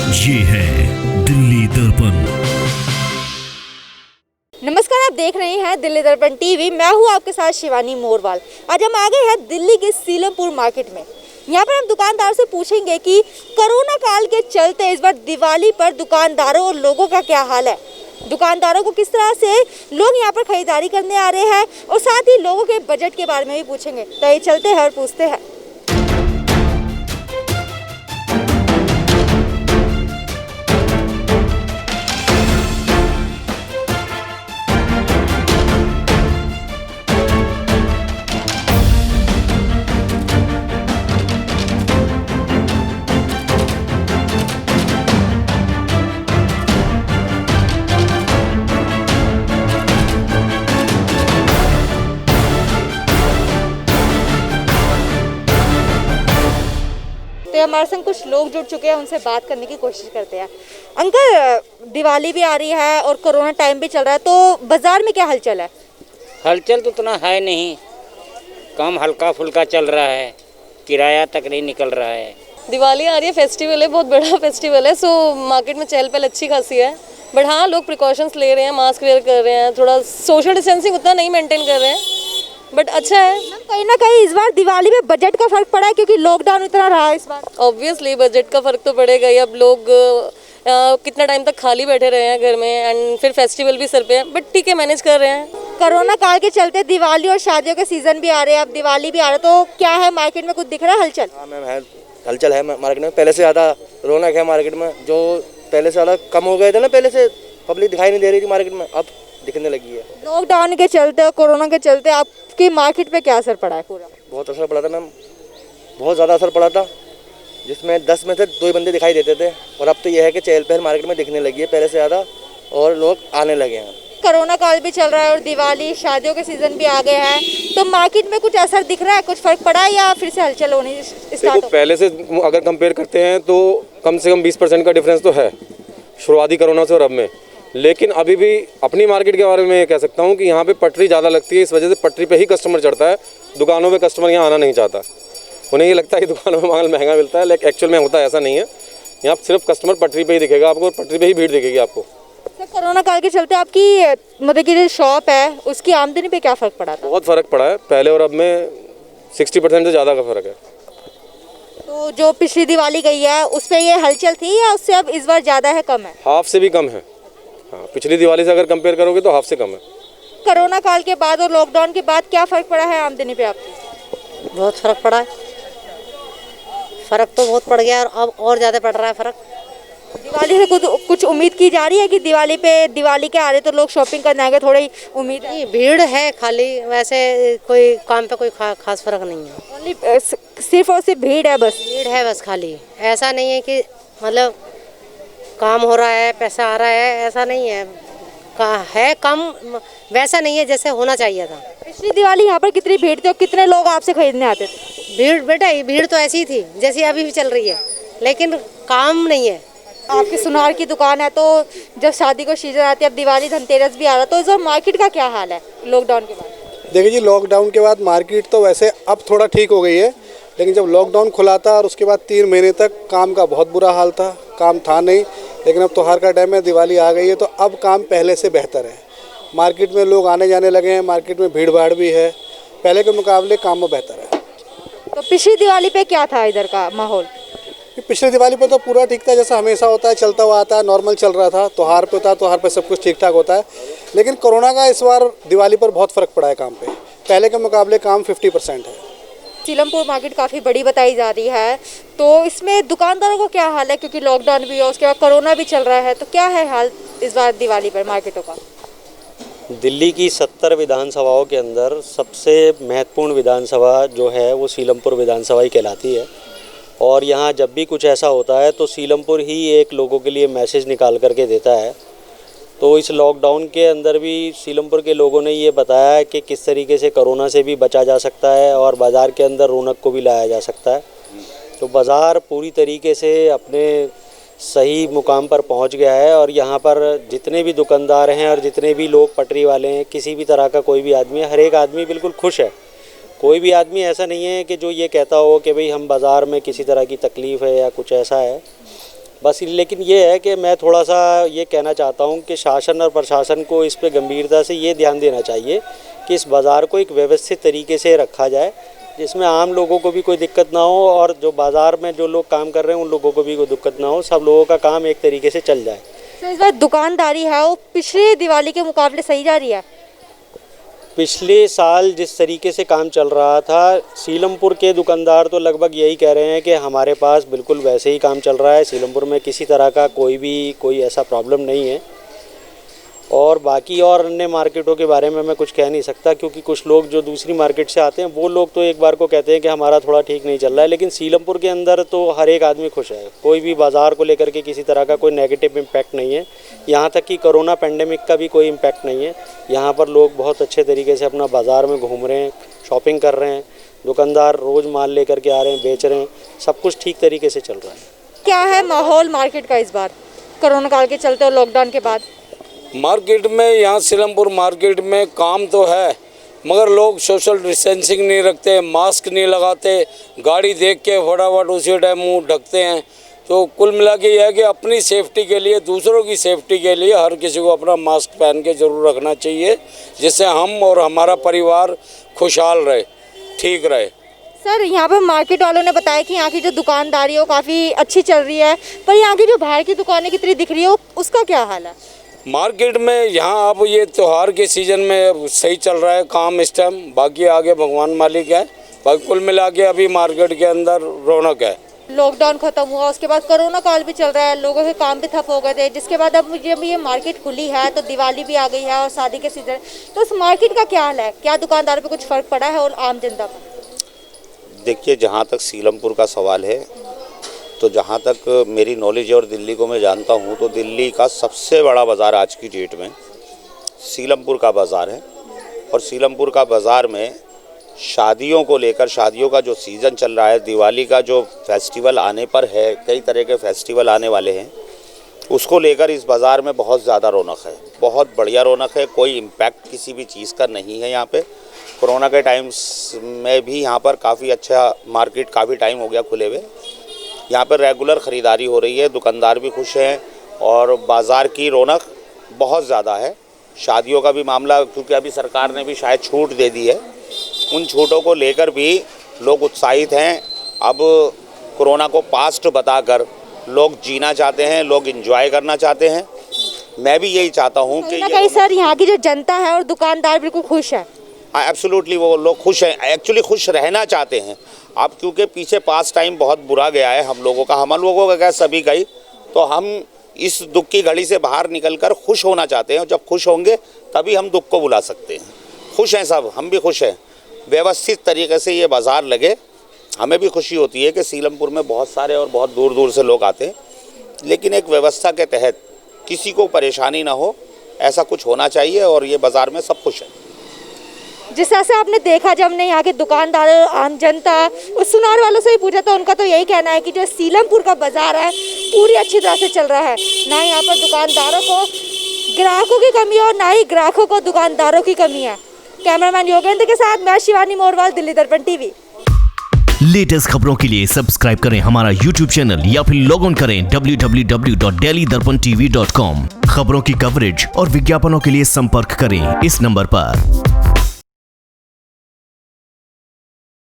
ये है दिल्ली दर्पण। नमस्कार, आप देख रहे हैं दिल्ली दर्पण टीवी। मैं हूं आपके साथ शिवानी मोरवाल। आज हम आ गए हैं दिल्ली के सीलमपुर मार्केट में। यहाँ पर हम दुकानदार से पूछेंगे कि कोरोना काल के चलते इस बार दिवाली पर दुकानदारों और लोगों का क्या हाल है, दुकानदारों को किस तरह से लोग यहाँ पर खरीदारी करने आ रहे हैं, और साथ ही लोगों के बजट के बारे में भी पूछेंगे। तो ये चलते हैं और पूछते हैं। हमारे संग कुछ लोग जुड़ चुके हैं, उनसे बात करने की कोशिश करते हैं। अंकल, दिवाली भी आ रही है और कोरोना टाइम भी चल रहा है, तो बाजार में क्या हलचल है? हलचल तो उतना है नहीं, कम हल्का फुल्का चल रहा है, किराया तक नहीं निकल रहा है। दिवाली आ रही है, फेस्टिवल है, बहुत बड़ा फेस्टिवल है, सो मार्केट में चहल पहल अच्छी खासी है। बट हाँ, लोग प्रिकॉशंस ले रहे हैं, मास्क वेयर कर रहे हैं, थोड़ा सोशल डिस्टेंसिंग उतना नहीं मेंटेन कर रहे हैं, बट अच्छा है। कहीं ना कहीं इस बार दिवाली में बजट का फर्क पड़ा है, क्योंकि लॉकडाउन इतना रहा है इस बार। ऑब्वियसली बजट का फर्क तो पड़ेगा ही। अब लोग कितना टाइम तक खाली बैठे रहे हैं घर में, एंड फिर फेस्टिवल भी सर पे है, बट ठीक है, मैनेज कर रहे हैं। कोरोना काल के चलते दिवाली और शादियों के सीजन भी आ रहे हैं, अब दिवाली भी आ रहा है, तो क्या है मार्केट में कुछ दिख रहा है हलचल? हाँ मैम, है हलचल है मार्केट में। पहले से ज़्यादा रौनक है मार्केट में, जो पहले से ज़्यादा कम हो गए थे ना, पहले से पब्लिक दिखाई नहीं दे रही थी मार्केट में, अब दिखने लगी है। लॉकडाउन के चलते और कोरोना के चलते आपकी मार्केट पे क्या असर पड़ा है? पूरा बहुत असर पड़ा था मैम, बहुत ज़्यादा असर पड़ा था, जिसमें 10 में से 2 ही बंदे दिखाई देते थे, और अब तो यह है कि चहल पहल मार्केट में दिखने लगी है पहले से ज़्यादा, और लोग आने लगे हैं। कोरोना काल भी चल रहा है और दिवाली शादियों के सीजन भी आ गए हैं, तो मार्केट में कुछ असर दिख रहा है, कुछ फर्क पड़ा है या फिर से हलचल होनी स्टार्ट हो? पहले से अगर कंपेयर करते हैं तो कम से कम 20% का डिफरेंस तो है शुरुआती कोरोना से और अब में। लेकिन अभी भी अपनी मार्केट के बारे में कह सकता हूँ कि यहाँ पे पटरी ज़्यादा लगती है, इस वजह से पटरी पे ही कस्टमर चढ़ता है, दुकानों पे कस्टमर यहाँ आना नहीं चाहता। उन्हें ये लगता है कि दुकानों में माल महंगा मिलता है, लेकिन एक्चुअल में होता है ऐसा नहीं है। यहाँ सिर्फ कस्टमर पटरी पे ही दिखेगा आपको, और पटरी पे ही भीड़ दिखेगी आपको। तो कोरोना काल के चलते आपकी मतलब की जो शॉप है उसकी आमदनी पे क्या फ़र्क पड़ा था? बहुत फ़र्क पड़ा है, पहले और अब में 60% से ज़्यादा का फ़र्क है। तो जो पिछली दिवाली गई है उस पर ये हलचल थी, या उससे अब इस बार ज़्यादा है, कम है? हाफ से भी कम है। हाँ, पिछली दिवाली से अगर कंपेयर करोगे तो हाफ से कम है। कोरोना काल के बाद और लॉकडाउन के बाद क्या फ़र्क पड़ा है आमदनी पे आपकी? बहुत फ़र्क पड़ा है, फ़र्क तो बहुत पड़ गया, और अब और ज़्यादा पड़ रहा है फ़र्क। दिवाली से कुछ उम्मीद की जा रही है कि दिवाली के आ रहे तो लोग शॉपिंग करने आएंगे, थोड़ी उम्मीद है? भीड़ है खाली, वैसे कोई काम पे कोई खास फ़र्क नहीं है। ओनली सिर्फ और सिर्फ भीड़ है बस? भीड़ है बस खाली, ऐसा नहीं है कि मतलब काम हो रहा है, पैसा आ रहा है, ऐसा नहीं है। है कम, वैसा नहीं है जैसे होना चाहिए था। पिछली दिवाली यहाँ पर कितनी भीड़ थी और कितने लोग आपसे खरीदने आते थे? भीड़ बेटा, भीड़ तो ऐसी ही थी जैसी अभी भी चल रही है, लेकिन काम नहीं है। आपकी सुनार की दुकान है, तो जब शादी को सीजन आती है, अब दिवाली धनतेरस भी आ रहा है, तो इस बार मार्केट का क्या हाल है लॉकडाउन के बाद? देखिए जी, लॉकडाउन के बाद मार्केट तो वैसे अब थोड़ा ठीक हो गई है, लेकिन जब लॉकडाउन खुला था और उसके बाद 3 महीने तक काम का बहुत बुरा हाल था, काम था नहीं। लेकिन अब त्योहार का टाइम है, दिवाली आ गई है, तो अब काम पहले से बेहतर है। मार्केट में लोग आने जाने लगे हैं, मार्केट में भीड़ भाड़ भी है, पहले के मुकाबले काम में बेहतर है। तो पिछली दिवाली पे क्या था इधर का माहौल? पिछली दिवाली पे तो पूरा ठीक था, जैसा हमेशा होता है, चलता हुआ आता है, नॉर्मल चल रहा था। त्योहार पे होता है, त्योहार पे सब कुछ ठीक ठाक होता है। लेकिन कोरोना का इस बार दिवाली पर बहुत फ़र्क पड़ा है काम पे, पहले के मुकाबले काम 50% है। सीलमपुर मार्केट काफ़ी बड़ी बताई जा रही है, तो इसमें दुकानदारों को क्या हाल है, क्योंकि लॉकडाउन भी है, उसके बाद कोरोना भी चल रहा है, तो क्या है हाल इस बार दिवाली पर मार्केटों का? दिल्ली की 70 विधानसभाओं के अंदर सबसे महत्वपूर्ण विधानसभा जो है वो सीलमपुर विधानसभा ही कहलाती है, और यहाँ जब भी कुछ ऐसा होता है तो सीलमपुर ही एक लोगों के लिए मैसेज निकाल करके देता है। तो इस लॉकडाउन के अंदर भी सीलमपुर के लोगों ने ये बताया है कि किस तरीके से कोरोना से भी बचा जा सकता है और बाज़ार के अंदर रौनक को भी लाया जा सकता है। तो बाज़ार पूरी तरीके से अपने सही मुकाम पर पहुंच गया है, और यहाँ पर जितने भी दुकानदार हैं और जितने भी लोग पटरी वाले हैं, किसी भी तरह का कोई भी आदमी है, हर एक आदमी बिल्कुल खुश है। कोई भी आदमी ऐसा नहीं है कि जो ये कहता हो कि भाई हम बाज़ार में किसी तरह की तकलीफ़ है या कुछ ऐसा है। बस लेकिन ये है कि मैं थोड़ा सा ये कहना चाहता हूँ कि शासन और प्रशासन को इस पे गंभीरता से ये ध्यान देना चाहिए कि इस बाज़ार को एक व्यवस्थित तरीके से रखा जाए, जिसमें आम लोगों को भी कोई दिक्कत ना हो और जो बाज़ार में जो लोग काम कर रहे हैं उन लोगों को भी कोई दिक्कत ना हो, सब लोगों का काम एक तरीके से चल जाए। तो इस बार दुकानदारी है वो पिछले दिवाली के मुकाबले सही जा रही है? पिछले साल जिस तरीके से काम चल रहा था, सीलमपुर के दुकानदार तो लगभग यही कह रहे हैं कि हमारे पास बिल्कुल वैसे ही काम चल रहा है, सीलमपुर में किसी तरह का कोई ऐसा प्रॉब्लम नहीं है। और बाकी और अन्य मार्केटों के बारे में मैं कुछ कह नहीं सकता, क्योंकि कुछ लोग जो दूसरी मार्केट से आते हैं वो लोग तो एक बार को कहते हैं कि हमारा थोड़ा ठीक नहीं चल रहा है, लेकिन सीलमपुर के अंदर तो हर एक आदमी खुश है। कोई भी बाज़ार को लेकर के किसी तरह का कोई नेगेटिव इम्पैक्ट नहीं है, यहाँ तक कि कोरोना पेंडेमिक का भी कोई इम्पैक्ट नहीं है। यहाँ पर लोग बहुत अच्छे तरीके से अपना बाज़ार में घूम रहे हैं, शॉपिंग कर रहे हैं, दुकानदार रोज़ माल लेकर के आ रहे हैं, बेच रहे हैं, सब कुछ ठीक तरीके से चल रहा है। क्या है माहौल मार्केट का इस बार कोरोना काल के चलते और लॉकडाउन के बाद? मार्केट में यहाँ सीलमपुर मार्केट में काम तो है, मगर लोग सोशल डिस्टेंसिंग नहीं रखते, मास्क नहीं लगाते, गाड़ी देख के फटाफट उसी टाइम मुंह ढकते हैं। तो कुल मिला के यह है कि अपनी सेफ्टी के लिए, दूसरों की सेफ्टी के लिए हर किसी को अपना मास्क पहन के ज़रूर रखना चाहिए, जिससे हम और हमारा परिवार खुशहाल रहे, ठीक रहे। सर, यहाँ पर मार्केट वालों ने बताया कि यहाँ की जो दुकानदारी है वो काफ़ी अच्छी चल रही है, पर यहाँ की जो बाहर की दुकानें कितनी दिख रही है उसका क्या हाल है? मार्केट में यहाँ अब ये त्यौहार के सीज़न में सही चल रहा है काम इस टाइम, बाकी आगे भगवान मालिक है। बाकी कुल मिला के अभी मार्केट के अंदर रौनक है। लॉकडाउन खत्म हुआ, उसके बाद कोरोना काल भी चल रहा है, लोगों के काम भी ठप हो गए थे, जिसके बाद अब जब ये मार्केट खुली है तो दिवाली भी आ गई है और शादी के सीजन, तो उस मार्केट का क्या हाल है? क्या दुकानदारों पे कुछ फ़र्क पड़ा है और आम जनता पर? देखिए, जहाँ तक सीलमपुर का सवाल है, तो जहाँ तक मेरी नॉलेज है और दिल्ली को मैं जानता हूँ, तो दिल्ली का सबसे बड़ा बाज़ार आज की डेट में सीलमपुर का बाज़ार है। और सीलमपुर का बाज़ार में शादियों को लेकर, शादियों का जो सीज़न चल रहा है, दिवाली का जो फेस्टिवल आने पर है, कई तरह के फेस्टिवल आने वाले हैं, उसको लेकर इस बाज़ार में बहुत ज़्यादा रौनक है, बहुत बढ़िया रौनक है। कोई इम्पैक्ट किसी भी चीज़ का नहीं है यहाँ पे। कोरोना के टाइम्स में भी यहाँ पर काफ़ी अच्छा मार्केट, काफ़ी टाइम हो गया खुले हुए, यहाँ पर रेगुलर ख़रीदारी हो रही है, दुकानदार भी खुश हैं और बाज़ार की रौनक बहुत ज़्यादा है। शादियों का भी मामला, क्योंकि अभी सरकार ने भी शायद छूट दे दी है, उन छूटों को लेकर भी लोग उत्साहित हैं। अब कोरोना को पास्ट बताकर लोग जीना चाहते हैं, लोग एंजॉय करना चाहते हैं। मैं भी यही चाहता हूँ कि कहीं सर यहाँ की जो जनता है और दुकानदार बिल्कुल खुश है। एब्सोल्युटली, वो लोग खुश हैं, एक्चुअली खुश रहना चाहते हैं। अब क्योंकि पीछे पास टाइम बहुत बुरा गया है हम लोगों का क्या सभी का ही, तो हम इस दुख की घड़ी से बाहर निकलकर खुश होना चाहते हैं। और जब खुश होंगे तभी हम दुख को भुला सकते हैं। खुश हैं सब, हम भी खुश हैं। व्यवस्थित तरीके से ये बाज़ार लगे, हमें भी खुशी होती है कि सीलमपुर में बहुत सारे और बहुत दूर दूर से लोग आते हैं, लेकिन एक व्यवस्था के तहत किसी को परेशानी ना हो, ऐसा कुछ होना चाहिए। और ये बाज़ार में सब खुश है। जिस तरह से आपने देखा, जब हमने यहाँ के दुकानदार, आम जनता और सुनार वालों से भी पूछा, तो उनका तो यही कहना है कि जो सीलमपुर का बाज़ार है पूरी अच्छी तरह से चल रहा है। ना यहाँ पर दुकानदारों को ग्राहकों की कमी है और ना ही ग्राहकों को दुकानदारों की कमी है। कैमरामैन योगेंद्र के साथ मैं शिवानी मोरवाल, दिल्ली दर्पण टीवी। लेटेस्ट खबरों के लिए सब्सक्राइब करें हमारा YouTube चैनल या फिर लॉग ऑन करें www.delhidarpantv.com। खबरों की कवरेज और विज्ञापनों के लिए संपर्क करें इस नंबर पर।